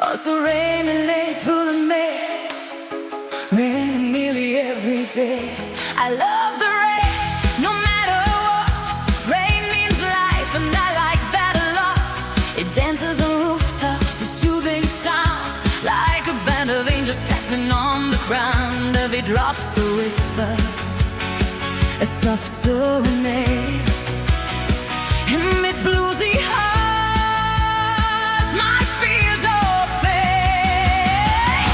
Also raining April and May, raining nearly every day. I love the rain, no matter what. Rain means life, and I like that a lot. It dances on rooftops, a soothing sound, like a band of angels tapping on the ground. Every drop's a whisper, a soft serenade. In this bluesy heart, my fears all fade.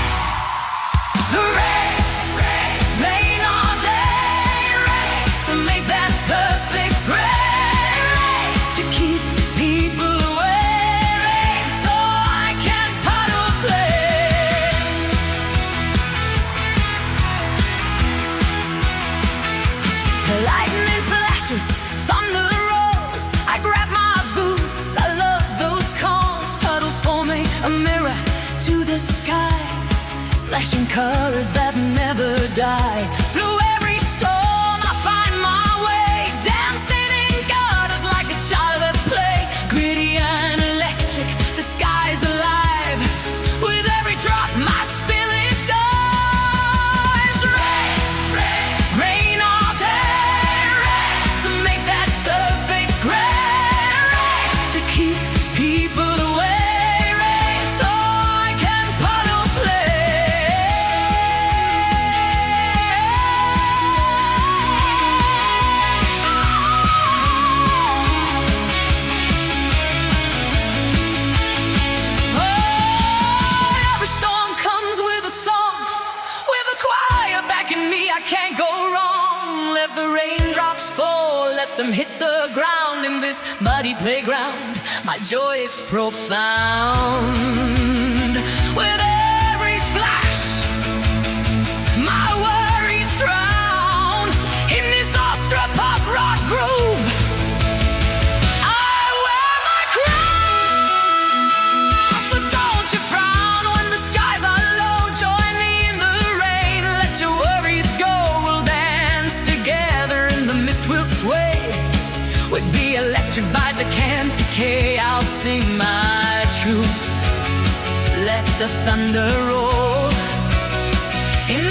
The rain, rain, rain all day, rain to make that perfect gray, rain to keep people away, rain so I can puddle play. Lightning flashes, thunder rolls, I grab my boots, I love those calls. Puddles forming a mirror to the sky, splashing colors that never die. Through every storm I find my way, dancing in gutters like a child at play. Gritty and electric, the sky's alive. With every drop my spirit dies. Rain, rain, rain all day, rain to make that perfect gray, rain to keep people away, rain so I can puddle play. Oh, every storm comes with a song, with a choir backing me, I can't go wrong. Let the raindrops fall, let them hit the ground. In this muddy playground, my joy is profound. With every splash, my worries drown. In this Austro pop rock groove, I wear my crown. So don't you frown when the skies are low. Join me in the rain, let your worries go. We'll dance together in the mist, we'll sway. We'll be electrified, the can't decay. I'll sing my truth, let the thunder roll. In